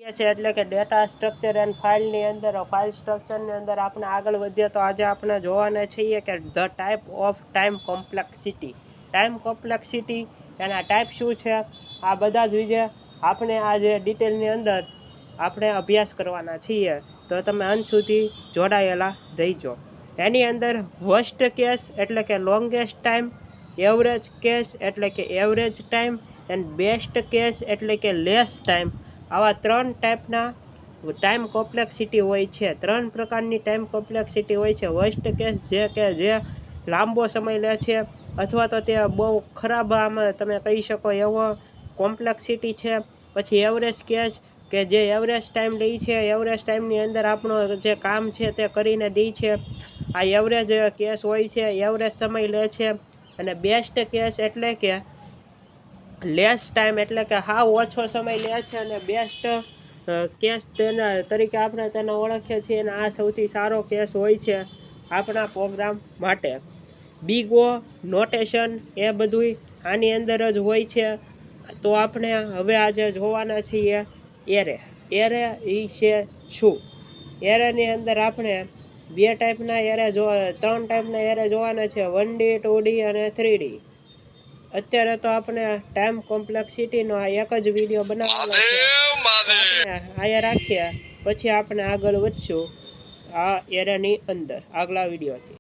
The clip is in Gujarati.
છે એટલે કે ડેટા સ્ટ્રક્ચર એન્ડ ફાઇલની અંદર ફાઇલ સ્ટ્રક્ચરની અંદર આપણે આગળ વધીએ તો આજે આપણે જોવાના છીએ કે the type of time complexity. Time complexity એના ટાઈપ શું છે, આ બધા જ વિશે આપણે આજે ડિટેલની અંદર આપણે અભ્યાસ કરવાના છીએ. તો તમે અંત સુધી જોડાયેલા રહીજો. એની અંદર વર્સ્ટ કેસ એટલે કે લોંગેસ્ટ ટાઈમ, એવરેજ કેસ એટલે કે average time and best case એટલે કે લેસ ટાઈમ, આવા 3 ટાઈપના ટાઈમ કોમ્પ્લેક્સિટી હોય છે. 3 પ્રકારની ટાઈમ કોમ્પ્લેક્સિટી હોય છે. વર્સ્ટ કેસ જે લાંબો સમય લે છે અથવા તો તે બહુ ખરાબ આમાં તમે કહી શકો એવો કોમ્પ્લેક્સિટી છે. પછી એવરેજ કેસ કે જે એવરેજ ટાઈમ લે છે, એવરેજ ટાઈમની અંદર આપણો જે કામ છે તે કરીને દે છે, આ એવરેજ કેસ હોય છે, એવરેજ સમય લે છે. અને બેસ્ટ કેસ એટલે કે લેસ ટાઈમ એટલે કે હાવ ઓછો સમય લે છે. અને બેસ્ટ કેસ તેના તરીકે આપણે તેને ઓળખીએ છીએ. અને આ સૌથી સારો કેસ હોય છે આપણા પ્રોગ્રામ માટે. બિગ ઓ નોટેશન એ બધું આની અંદર જ હોય છે. તો આપણે હવે આજે જોવાના છીએ એરે. એરે એ છે શું? એરેની અંદર આપણે 2 ટાઈપના એરે 3 ટાઈપના એરે જોવાના છે, 1D 2D અને 3D. અત્યારે તો આપણે ટાઈમ કોમ્પ્લેક્સિટીનો આ એક જ વિડીયો બનાવવાનો છે. આપણે આયા રાખીએ, પછી આપણે આગળ વધશું આ એરેની અંદર આગલા વિડીયોથી.